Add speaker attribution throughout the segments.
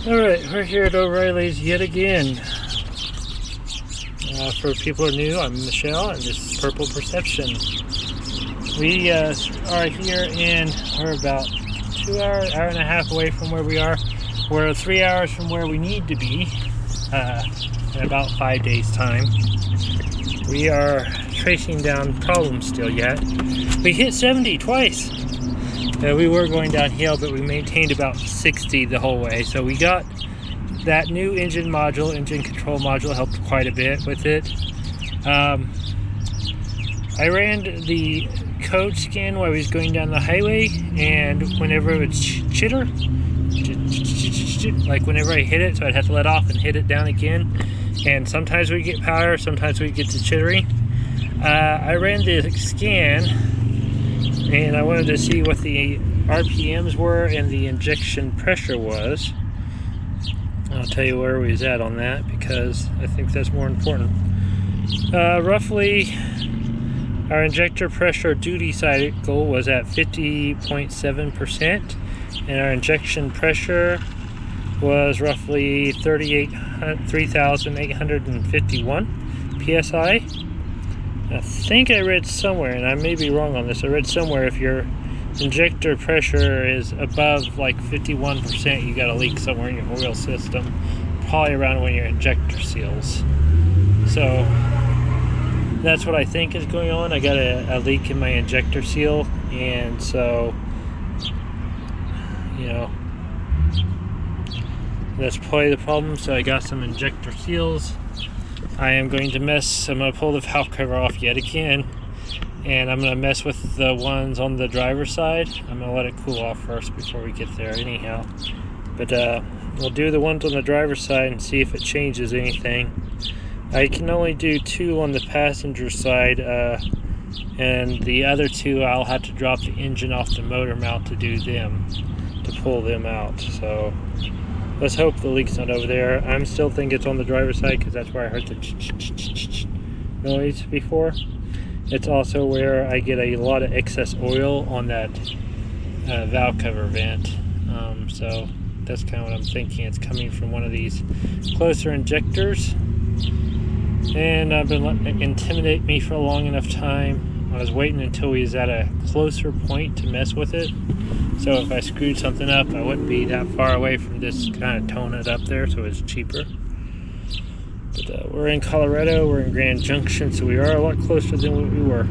Speaker 1: Alright, we're here at O'Reilly's yet again. For people who are new, I'm Michelle, and this is Purple Perception. We are here and we're about hour and a half away from where we are. We're 3 hours from where we need to be in about 5 days' time. We are tracing down problems still yet. We hit 70 twice. We were going downhill, but we maintained about 60 the whole way. So we got that new engine control module helped quite a bit with it. I ran the code scan while I was going down the highway, and whenever it would chitter, like whenever I hit it, so I'd have to let off and hit it down again. And sometimes we get power, sometimes we get to chittering. I ran the scan, and I wanted to see what the RPMs were and the injection pressure was. I'll tell you where we was at on that, because I think that's more important. Roughly, our injector pressure duty cycle was at 50.7%, and our injection pressure was roughly 3,851 psi. I think I read somewhere, and I may be wrong on this, I read somewhere if your injector pressure is above like 51%, you got a leak somewhere in your oil system, probably around one of your injector seals. So that's what I think is going on. I got a leak in my injector seal, and so, you know, that's probably the problem. So I got some injector seals. I'm going to pull the valve cover off yet again, and I'm going to mess with the ones on the driver's side. I'm going to let it cool off first before we get there anyhow. But we'll do the ones on the driver's side and see if it changes anything. I can only do 2 on the passenger side, and the other 2 I'll have to drop the engine off the motor mount to do them, to pull them out. So let's hope the leak's not over there. I'm still thinking it's on the driver's side because that's where I heard the noise before. It's also where I get a lot of excess oil on that valve cover vent. So that's kind of what I'm thinking. It's coming from one of these closer injectors. And I've been letting it intimidate me for a long enough time. I was waiting until we was at a closer point to mess with it. So if I screwed something up, I wouldn't be that far away from this, kind of tone it up there so it's cheaper. But we're in Colorado, we're in Grand Junction, so we are a lot closer than what we were.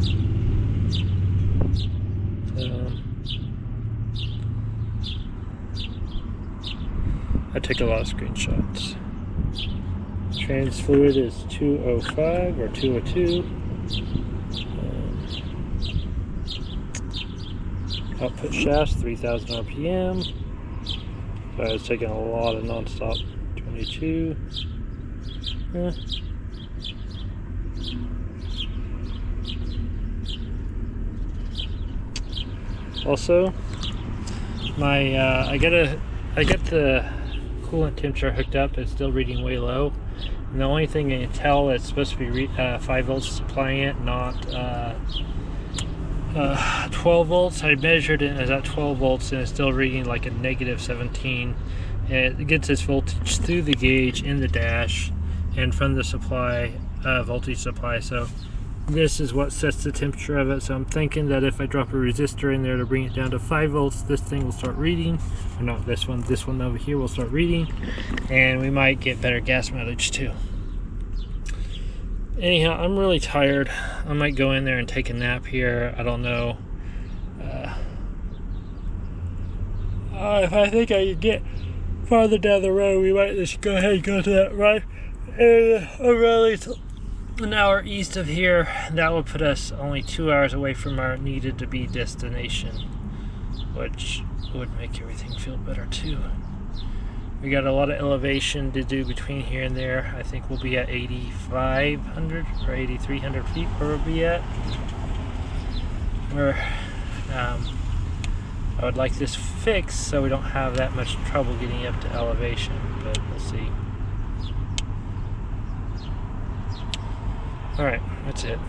Speaker 1: I took a lot of screenshots. Trans fluid is 205 or 202. Output shafts 3,000 RPM. So I was taking a lot of non-stop. 22. Also, I got the coolant temperature hooked up. It's still reading way low. And the only thing I can tell, it's supposed to be 5 volts supplying it, not 12 volts. I measured it as at 12 volts, and it's still reading like a negative 17. It gets its voltage through the gauge in the dash and from the supply, voltage supply. So this is what sets the temperature of it. So I'm thinking that if I drop a resistor in there to bring it down to 5 volts, this thing will start reading. Or not this one over here will start reading, and we might get better gas mileage too. Anyhow, I'm really tired. I might go in there and take a nap here. I don't know. If I think I can get farther down the road, we might just go ahead and go to that right area. O'Reilly's an hour east of here. That will put us only 2 hours away from our needed to be destination, which would make everything feel better too. We got a lot of elevation to do between here and there. I think we'll be at 8,500 or 8,300 feet where we'll be at. I would like this fixed so we don't have that much trouble getting up to elevation, but we'll see. Alright, that's it.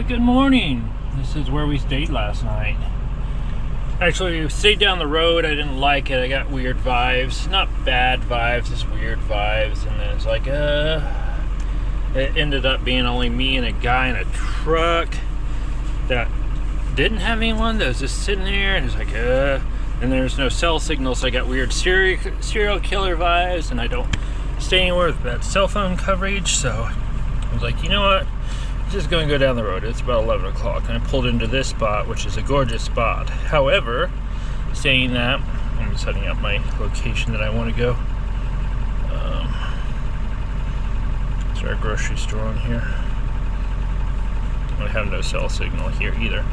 Speaker 1: Good morning. This is where we stayed last night. Actually, we stayed down the road. I didn't like it. I got weird vibes. Not bad vibes, just weird vibes. And then it's like, it ended up being only me and a guy in a truck that didn't have anyone, that was just sitting there, and it's like, and there's no cell signal, so I got weird serial killer vibes, and I don't stay anywhere with that cell phone coverage, so I was like, you know what, I'm just going to go down the road. It's about 11 o'clock, and I pulled into this spot, which is a gorgeous spot. However, saying that, I'm setting up my location that I want to go. Is there a grocery store on here? I have no cell signal here either.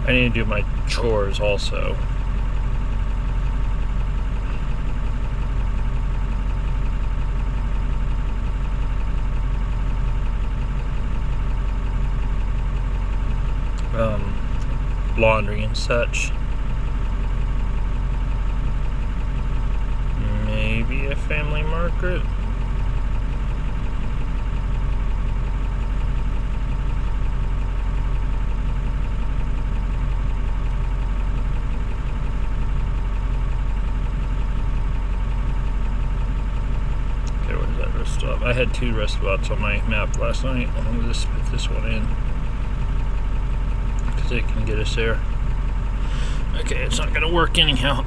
Speaker 1: I need to do my chores also. Laundry and such. Maybe a family market. Okay, where's that rest stop? I had 2 rest stops on my map last night. I'm gonna just put this one in, it can get us there. Okay, it's not gonna work anyhow.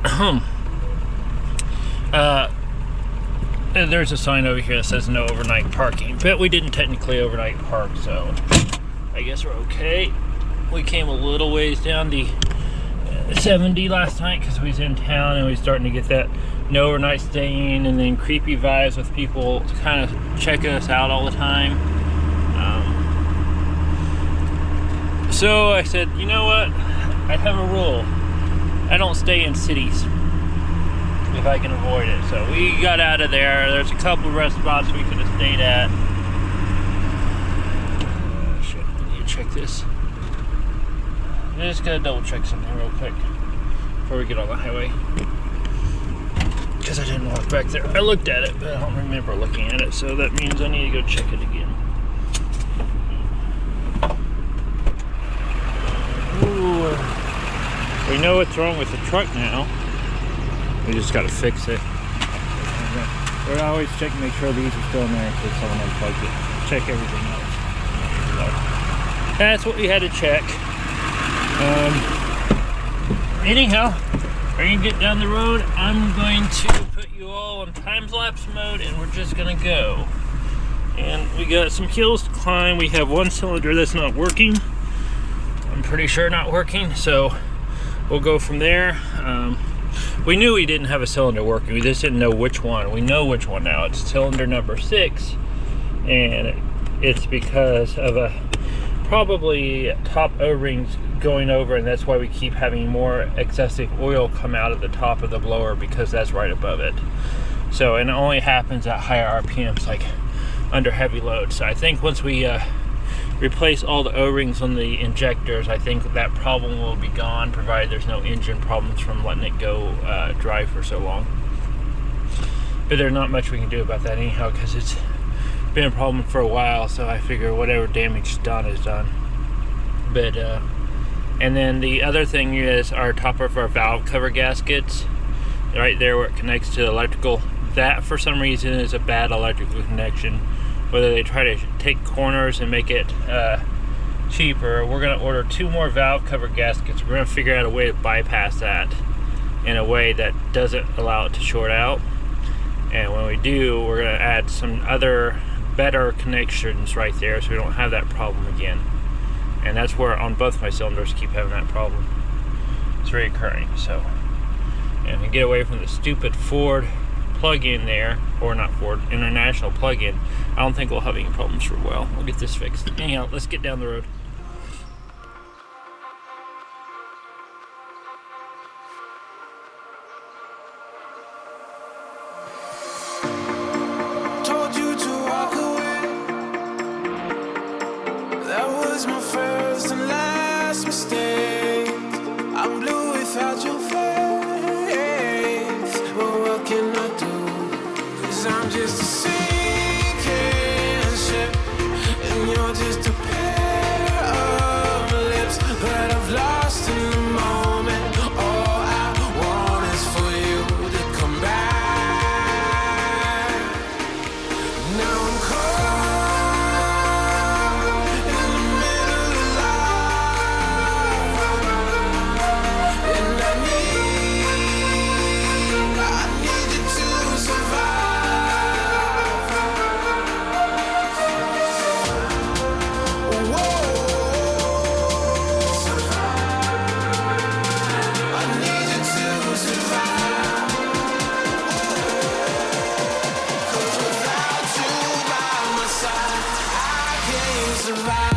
Speaker 1: There's a sign over here that says no overnight parking, but we didn't technically overnight park, so I guess we're okay. We came a little ways down the 70 last night because we was in town, and we was starting to get that no overnight staying and then creepy vibes with people kind of checking us out all the time. So I said, you know what, I have a rule. I don't stay in cities if I can avoid it. So we got out of there. There's a couple rest spots we could have stayed at. Shit, I need to check this. I'm just gonna double check something real quick before we get on the highway, because I didn't walk back there. I looked at it, but I don't remember looking at it, so that means I need to go check it again. Ooh. We know what's wrong with the truck now. We just got to fix it. We always check and make sure these are still in there in case someone unplugged it. Check everything else. So that's what we had to check. Anyhow, we're going to get down the road. I'm going to put you all on time-lapse mode, and we're just going to go. And we got some hills to climb. We have one cylinder that's not working. I'm pretty sure not working, so we'll go from there. We knew we didn't have a cylinder working. We just didn't know which one. We know which one now. It's cylinder number 6, and it's because of probably top O-rings going over, and that's why we keep having more excessive oil come out of the top of the blower, because that's right above it. So, and it only happens at higher RPMs, like under heavy load. So I think once we replace all the O-rings on the injectors, I think that problem will be gone, provided there's no engine problems from letting it go dry for so long. But there's not much we can do about that anyhow, because it's been a problem for a while, so I figure whatever damage is done is done. But and then the other thing is our top of our valve cover gaskets, right there where it connects to the electrical, that for some reason is a bad electrical connection. Whether they try to take corners and make it cheaper, we're going to order 2 more valve cover gaskets. We're going to figure out a way to bypass that in a way that doesn't allow it to short out. And when we do, we're going to add some other better connections right there, so we don't have that problem again. And that's where on both my cylinders keep having that problem. It's reoccurring. So, and we get away from the stupid Ford plug-in there, or not Ford, International plug-in. I don't think we'll have any problems for a while. We'll get this fixed. Anyhow, let's get down the road.
Speaker 2: Told you to walk away. That was my first and last mistake. just a sinking ship, and you're just a pair of lips that I've lost in the moment. All I want is for you to come back. Now I'm caught in the middle of life, and I need you to survive. Whoa, I need you to survive. 'Cause without you by my side, I can't survive.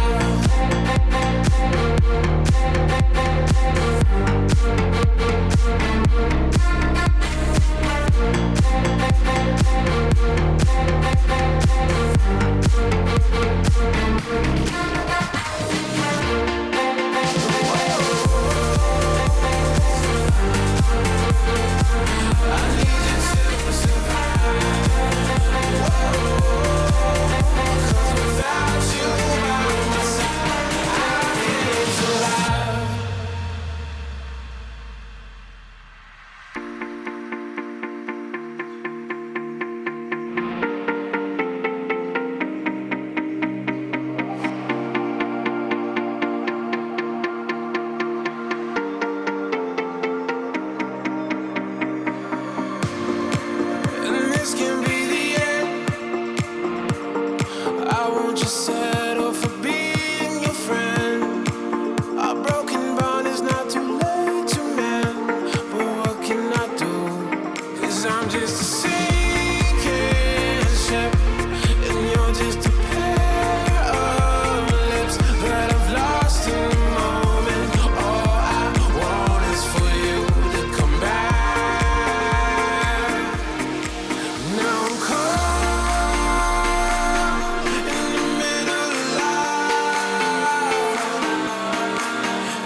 Speaker 2: I need you to survive. 'Cause without you by my side, I can't survive. And this can be the end. I won't just settle for being your friend. Our broken bond is not too late to mend. But what can I do? 'Cause I'm just a sinking ship, and you're just a pair of lips that I've lost in the moment. All I want is for you to come back. Now I'm caught in the middle of life,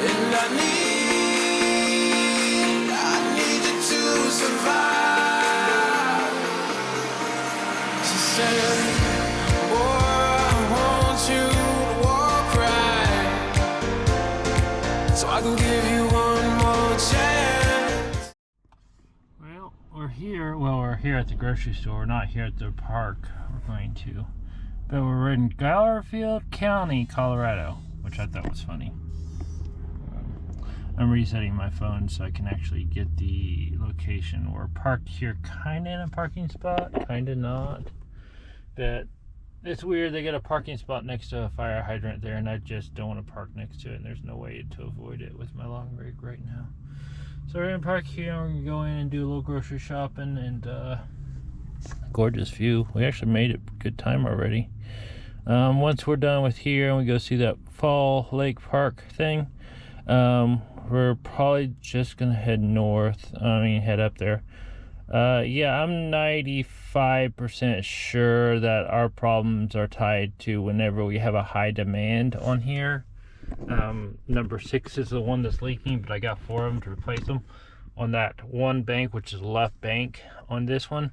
Speaker 2: and I need you to survive. She said, boy, I want you to walk right, so I can give you one more chance.
Speaker 1: Well, we're here. Well, we're here at the grocery store. We're not here at the park. We're going to, but we're in Garfield County, Colorado, which I thought was funny. I'm resetting my phone so I can actually get the location. We're parked here, kind of in a parking spot, kind of not. But it's weird. They got a parking spot next to a fire hydrant there, and I just don't want to park next to it. And there's no way to avoid it with my long rig right now. So we're gonna park here, and we're gonna go in and do a little grocery shopping, and gorgeous view. We actually made it good time already. Once we're done with here and we go see that Fall Lake Park thing, we're probably just gonna head north. Head up there. Yeah, I'm 95% sure that our problems are tied to whenever we have a high demand on here. Number 6 is the one that's leaking, but I got 4 of them to replace them on that one bank, which is the left bank on this one.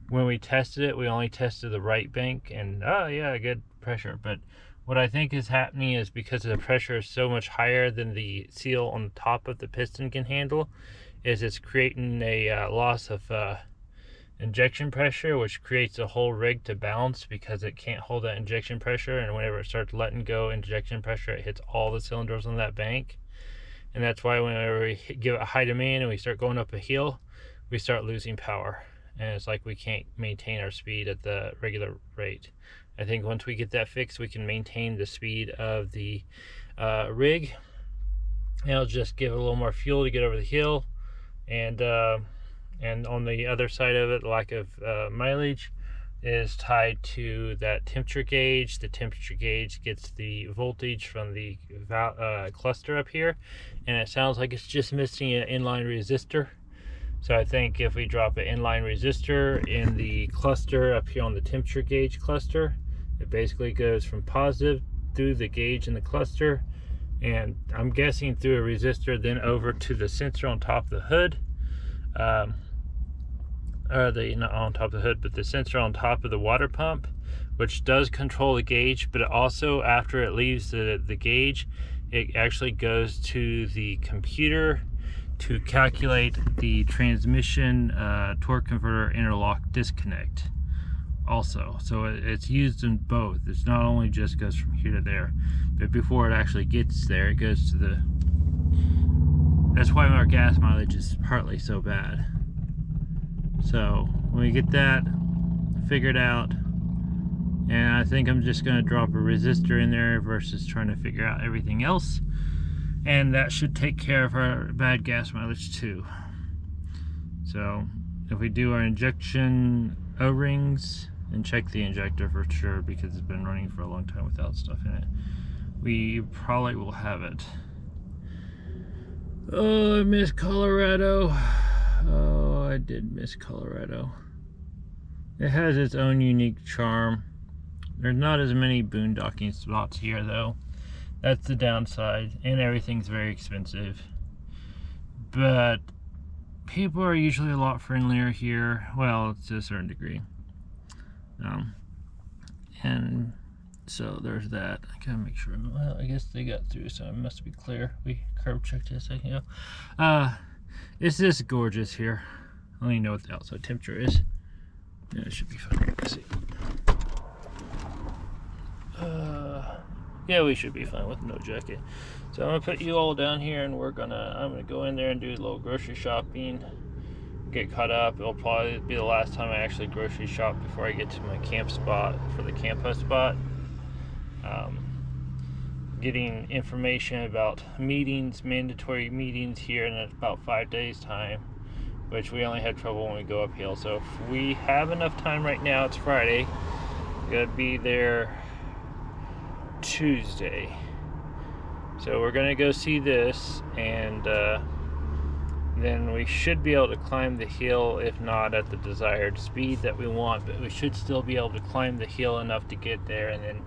Speaker 1: When we tested it, we only tested the right bank, and yeah, good pressure. But what I think is happening is because the pressure is so much higher than the seal on the top of the piston can handle, is it's creating a loss of injection pressure, which creates the whole rig to bounce because it can't hold that injection pressure. And whenever it starts letting go injection pressure, it hits all the cylinders on that bank. And that's why whenever we give it a high demand and we start going up a hill, we start losing power. And it's like we can't maintain our speed at the regular rate. I think once we get that fixed, we can maintain the speed of the rig. And it'll just give it a little more fuel to get over the hill. And on the other side of it, lack of mileage is tied to that temperature gauge. The temperature gauge gets the voltage from the cluster up here, and it sounds like it's just missing an inline resistor. So I think if we drop an inline resistor in the cluster up here on the temperature gauge cluster, it basically goes from positive through the gauge in the cluster, and I'm guessing through a resistor, then over to the sensor on top of the hood. or not on top of the hood, but the sensor on top of the water pump, which does control the gauge, but it also, after it leaves the gauge, it actually goes to the computer to calculate the transmission torque converter interlock disconnect also. So it's used in both. It's not only just goes from here to there, but before it actually gets there, it goes to the... That's why our gas mileage is partly so bad. So when we get that figured out, and I think I'm just going to drop a resistor in there versus trying to figure out everything else, and that should take care of our bad gas mileage too. So if we do our injection O-rings, and check the injector for sure, because it's been running for a long time without stuff in it, we probably will have it. Oh, I miss Colorado. Oh, I did miss Colorado. It has its own unique charm. There's not as many boondocking spots here though. That's the downside, and everything's very expensive. But people are usually a lot friendlier here. Well, to a certain degree. And so there's that. I gotta make sure. Well, I guess they got through, so it must be clear. We curb checked it a second ago. It's just gorgeous here. I don't even know what the outside temperature is. Yeah, it should be fine. Let's see. Yeah, we should be fine with no jacket. So I'm gonna put you all down here, and I'm gonna go in there and do a little grocery shopping. Get caught up. It'll probably be the last time I actually grocery shop before I get to my camp spot for the camp host spot. Getting information about meetings, mandatory meetings here in about 5 days time, which we only had trouble when we go uphill. So if we have enough time right now, it's Friday, we're gonna be there Tuesday. So we're gonna go see this, and then we should be able to climb the hill, if not at the desired speed that we want, but we should still be able to climb the hill enough to get there, and then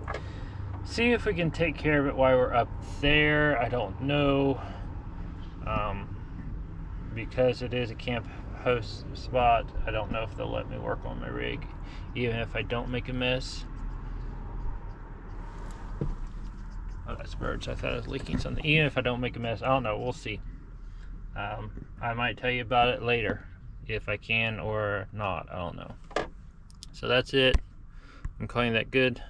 Speaker 1: see if we can take care of it while we're up there. I don't know, because it is a camp host spot. I don't know if they'll let me work on my rig, even if I don't make a mess. Oh, that's birds. I thought I was leaking something. Even if I don't make a mess, I don't know. We'll see. I might tell you about it later, if I can or not. I don't know. So that's it. I'm calling that good.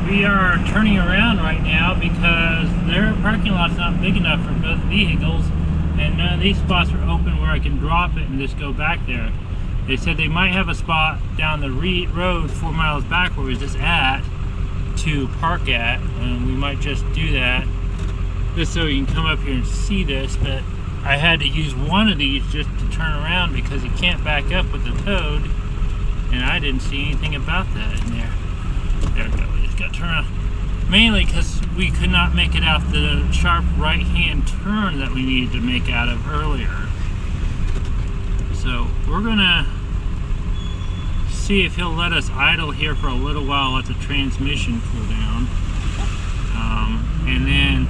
Speaker 1: We are turning around right now because their parking lot's not big enough for both vehicles, and none of these spots are open where I can drop it and just go back there. They said they might have a spot down the road 4 miles back where we just at to park at, and we might just do that just so you can come up here and see this. But I had to use one of these just to turn around because you can't back up with the Toad, and I didn't see anything about that in there. There we go. We just got to turn around. Mainly because we could not make it out the sharp right-hand turn that we needed to make out of earlier. So we're gonna see if he'll let us idle here for a little while, let the transmission cool down, and then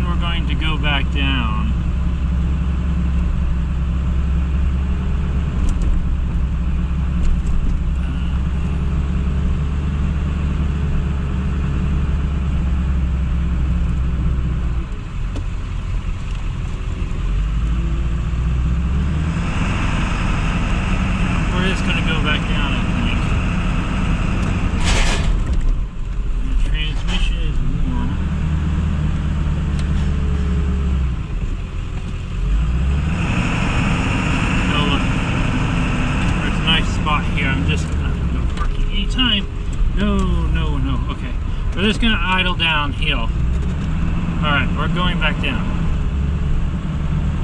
Speaker 1: we're going to go back down. We're just gonna idle downhill. Alright, we're going back down.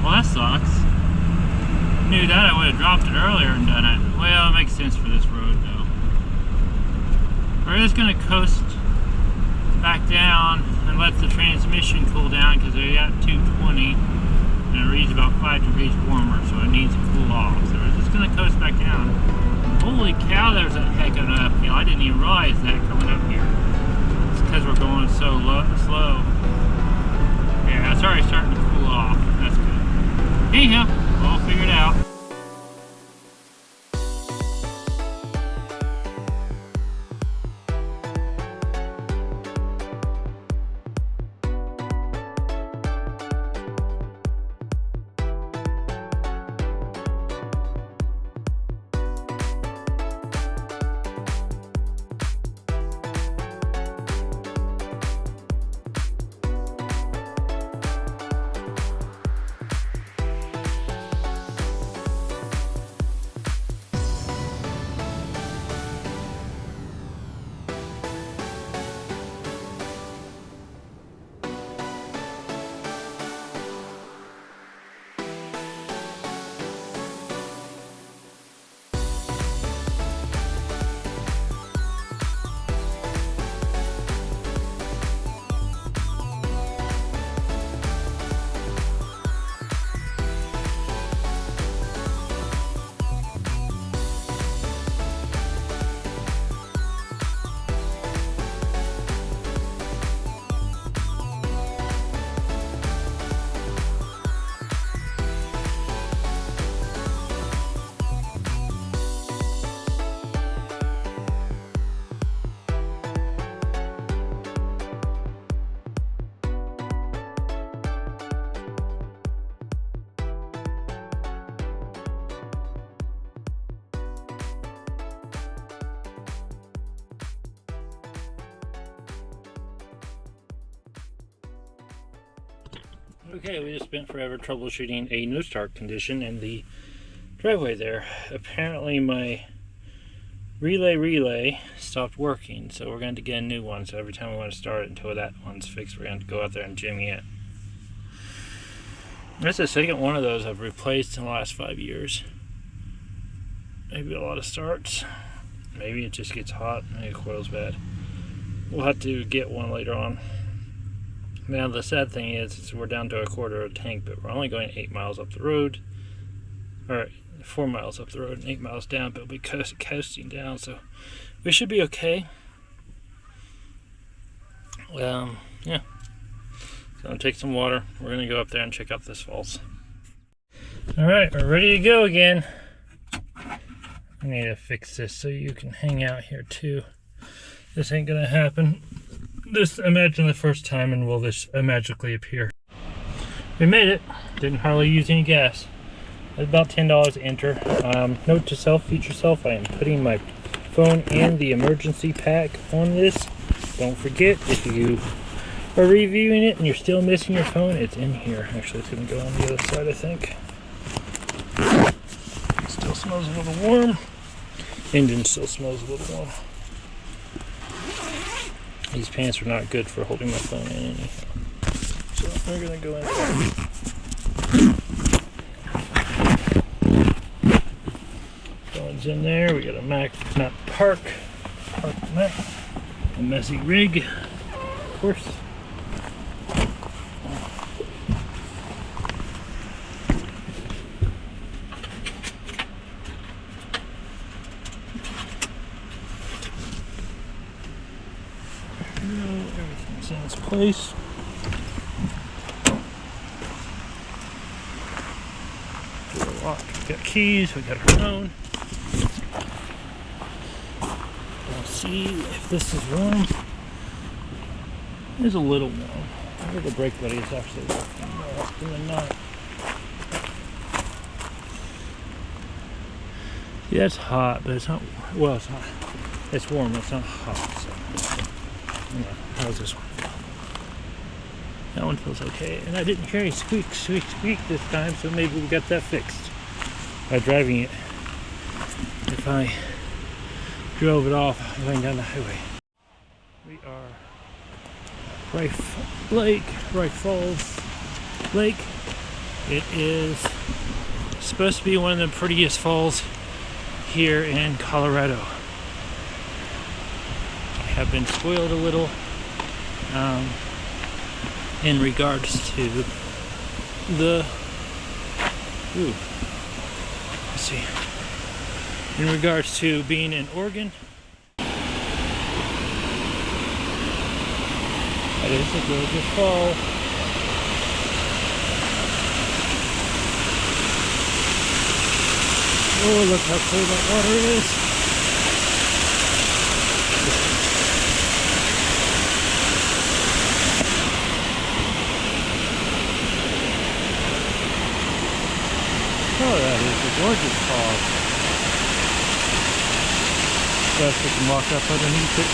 Speaker 1: Well, that sucks. Knew that, I would have dropped it earlier and done it. Well, it makes sense for this road though. We're just gonna coast back down and let the transmission cool down because they're at 220 and it reads about 5 degrees warmer, so it needs to cool off. So we're just gonna coast back down. Holy cow, there's a heck of an uphill. I didn't even realize that coming up here. Because we're going so slow. Yeah, it's already starting to cool off. That's good. Anyhow, we'll figure it out. Okay, we just spent forever troubleshooting a no start condition in the driveway there. Apparently my relay stopped working, so we're going to get a new one. So every time we want to start it until that one's fixed, we're going to go out there and jimmy it. That's the second one of those I've replaced in the last 5 years. Maybe a lot of starts. Maybe it just gets hot. Maybe the coil's bad. We'll have to get one later on. Now the sad thing is we're down to a quarter of a tank, but we're only going 8 miles up the road. Or 4 miles up the road and 8 miles down, but we'll be coasting down, so we should be okay. Yeah. So I'm going to take some water. We're going to go up there and check out this falls. Alright, we're ready to go again. I need to fix this so you can hang out here too. This ain't going to happen. Just imagine the first time and will this magically appear. We made it. Didn't hardly use any gas. It's about $10 to enter. Note to self, future self, I am putting my phone in the emergency pack on this. Don't forget, if you are reviewing it and you're still missing your phone, it's in here. Actually, it's going to go on the other side, I think. It still smells a little warm. Engine still smells a little warm. These pants are not good for holding my phone in anyhow. So we're going to go in there. Phone's in there. We got a Mac park Mac. A messy rig, of course. Everything's in its place. locked. We got keys, we got our phone. We'll see if this is warm. It is a little warm. I think the brake buddy is actually working more often than not. Yeah, it's hot, but it's not, well, it's hot. It's warm, but it's not hot, so. Yeah, how's this one? That one feels okay. And I didn't hear any squeak, squeak, squeak this time, so maybe we got that fixed by driving it. If I drove it off going down the highway. We are at Bright Falls Lake. It is supposed to be one of the prettiest falls here in Colorado. I have been spoiled a little in regards to the let's see, in regards to being in Oregon. That is a gorgeous fall. Oh, look how cold that water is. Oh, that is a gorgeous fall. Best we can walk up underneath it.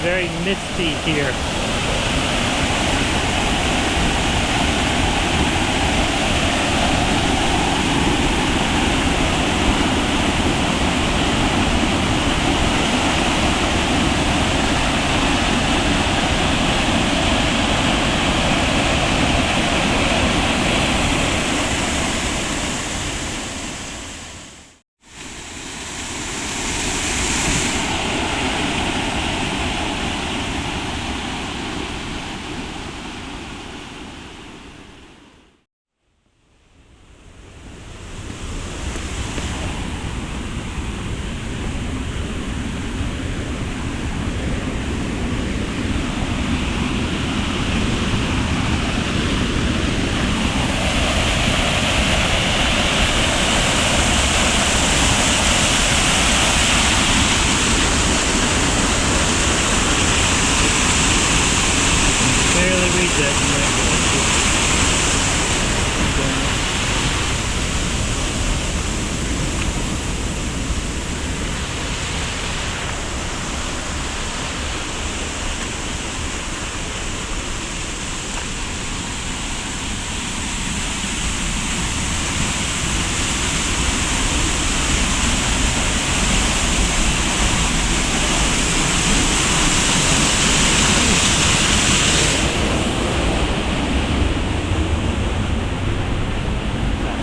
Speaker 1: Very misty here.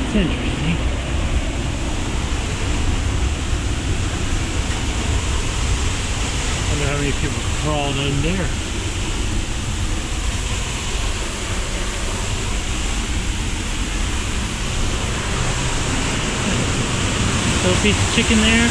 Speaker 1: That's interesting. Wonder how many people crawled in there. Little piece of chicken there.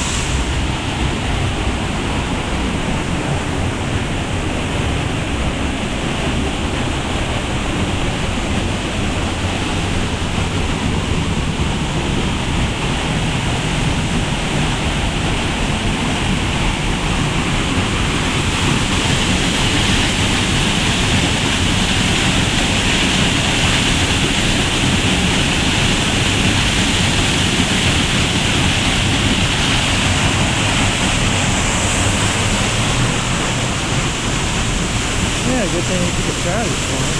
Speaker 1: Yeah, good thing we took a try this one.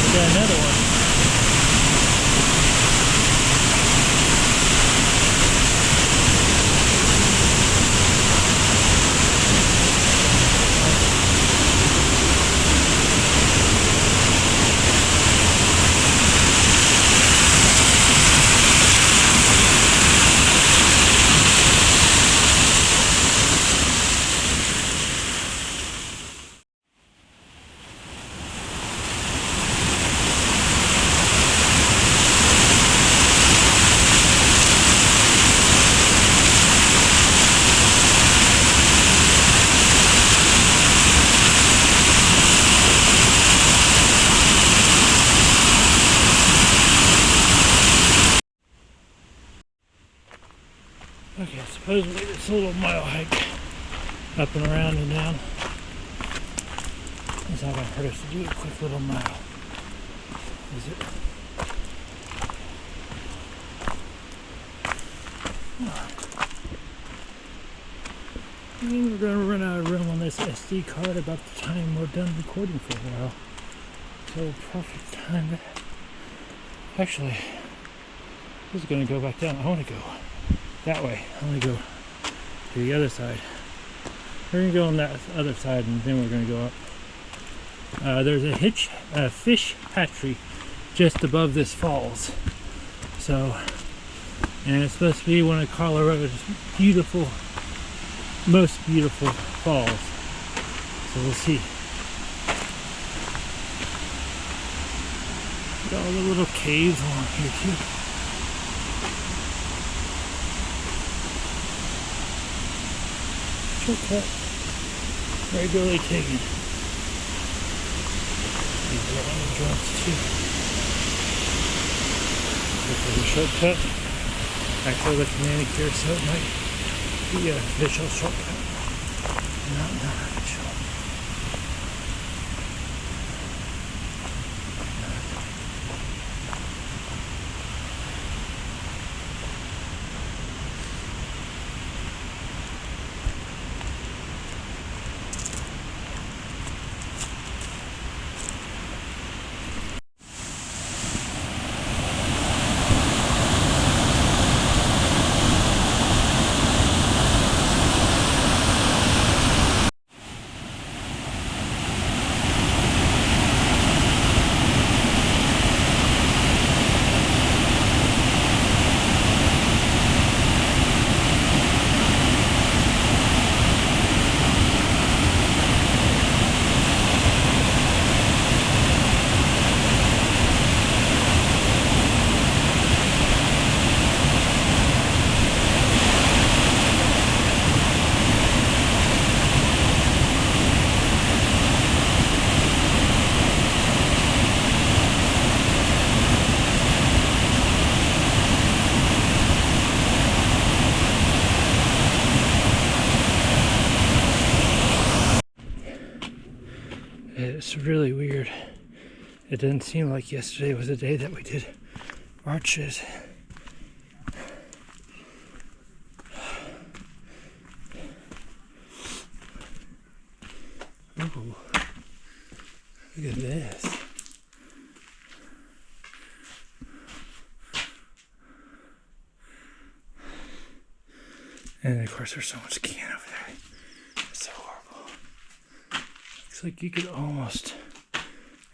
Speaker 1: We got another one. Okay, supposedly it's a little mile hike up and around and down. It's not going to hurt us to do a quick little mile, is it? And we're going to run out of room on this SD card about the time we're done recording for a while. So perfect time to... Actually, this is going to go back down. I want to go that way. I want to go to the other side. We're going to go on that other side and then we're going to go up. There's a fish hatchery just above this falls. So, and it's supposed to be one of Colorado's beautiful, most beautiful falls. So we'll see. Got all the little caves along here too. Shortcut regularly taken. These are on the joints too. Look for the shortcut. Actually looks manicure, so it might be an official shortcut. Not official. It's really weird. It didn't seem like yesterday was a day that we did arches. Ooh, look at this. And of course there's so much can over there. It's so horrible. Looks like you could almost,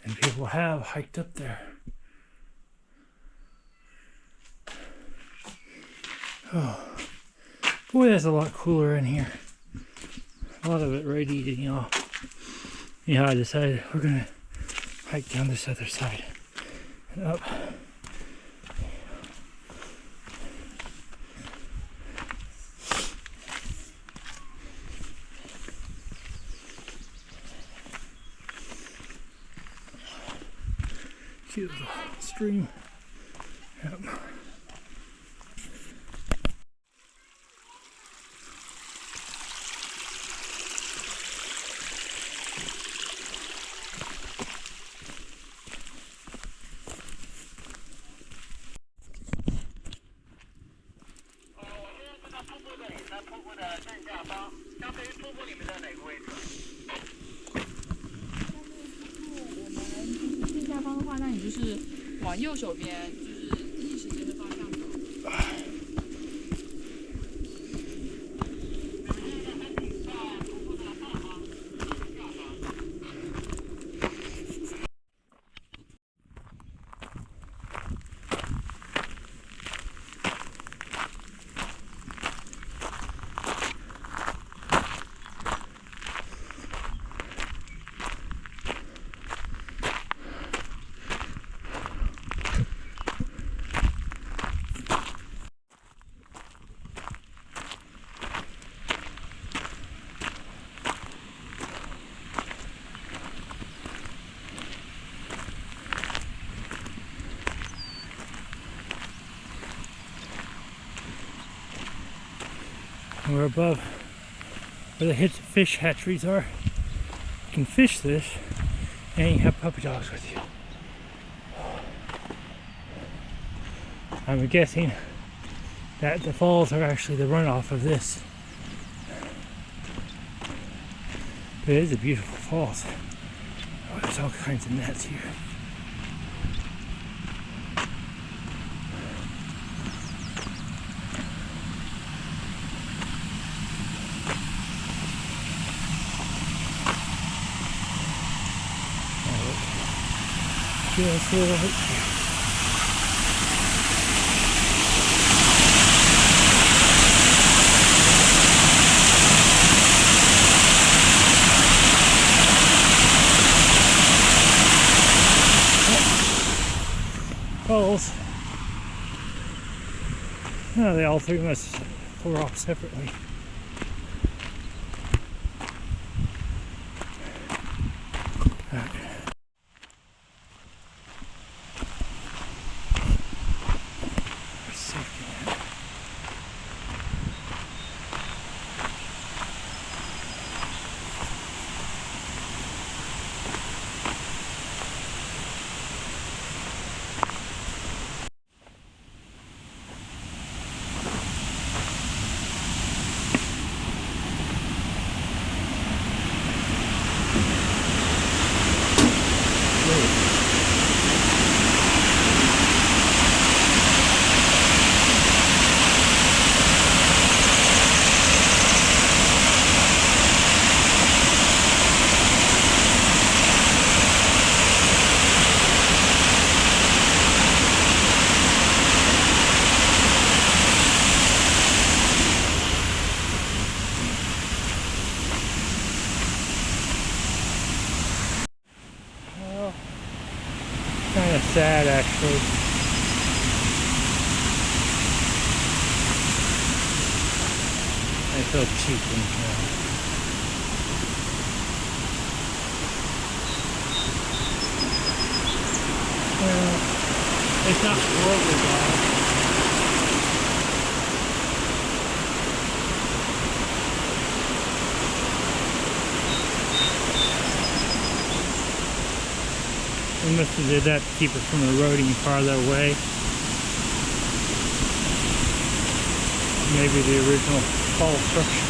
Speaker 1: and people have hiked up there. Oh, boy, that's a lot cooler in here. A lot of it radiating, y'all. Yeah, I decided we're gonna hike down this other side and up. Cute little stream. Yep.
Speaker 3: 往右手边，就是逆时针的方向走。
Speaker 4: We're above where the fish hatcheries are. You can fish this and you have puppy dogs with you. I'm guessing that the falls are actually the runoff of this. But it is a beautiful falls. Oh, there's all kinds of nets here. Just right here. Falls. No, they all three must pour off separately. Kind of sad, actually. I feel cheap in here. Well, it's not horribly bad. They must have did that to keep it from eroding farther away. Maybe the original fall structure.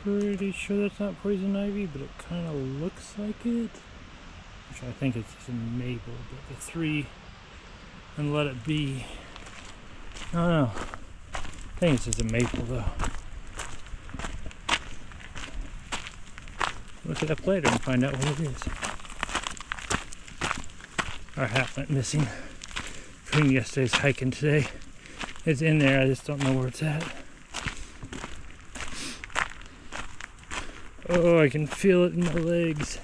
Speaker 4: pretty sure that's not poison ivy, but it kind of looks like it. Which I think it's a maple, but the 3 and let it be. I don't know. I think it's just a maple though. Look it up later and find out what it is. Our hat went missing between yesterday's hike and today. It's in there, I just don't know where it's at. Oh, I can feel it in my legs.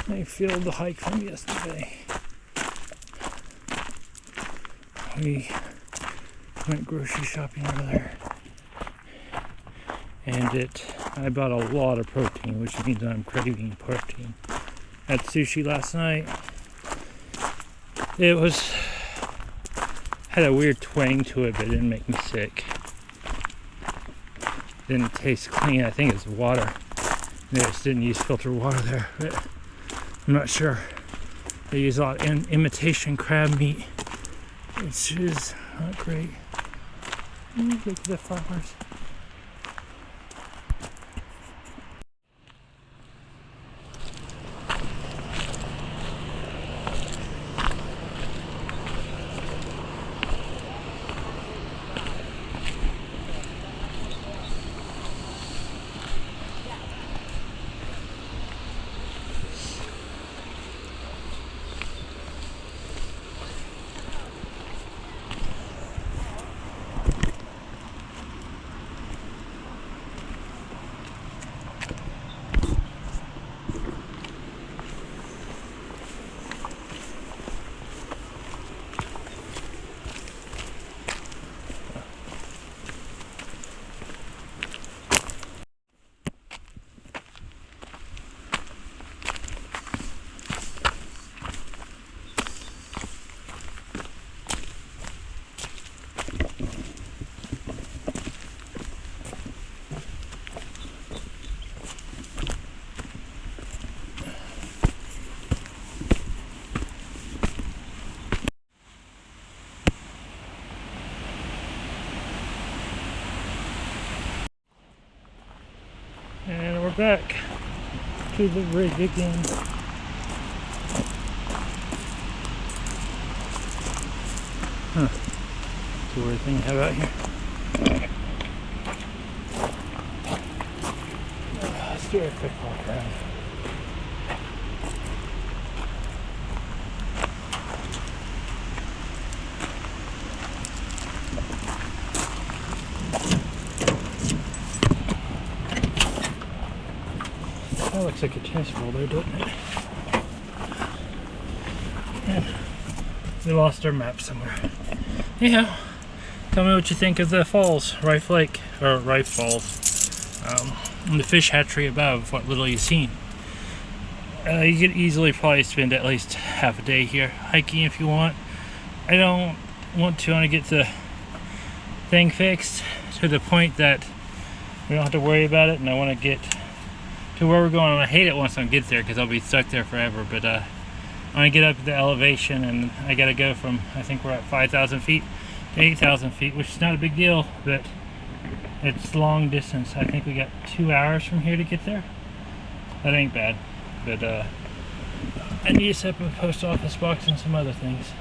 Speaker 4: I feel the hike from yesterday. We went grocery shopping earlier. And I bought a lot of protein, which means I'm craving protein. Had sushi last night. It had a weird twang to it, but it didn't make me sick. Didn't taste clean. I think it's water. They just didn't use filtered water there, but I'm not sure. They use a lot of imitation crab meat, which is not great. Look at the flowers. And we're back to the rig again. Huh. It's a weird thing to have out here. Let's do a quick walk around. That looks like a tennis ball there, doesn't it? And we lost our map somewhere. Anyhow, tell me what you think of the falls, Rife Lake, or Rife Falls, and the fish hatchery above, what little you've seen. You could easily probably spend at least half a day here hiking if you want. I don't want to get the thing fixed to the point that we don't have to worry about it, and I want to get to where we're going. I hate it once I get there because I'll be stuck there forever, but I want to get up the elevation, and I got to go from, I think we're at 5,000 feet to 8,000 feet, which is not a big deal, but it's long distance. I think we got 2 hours from here to get there. That ain't bad, but I need to set up a post office box and some other things.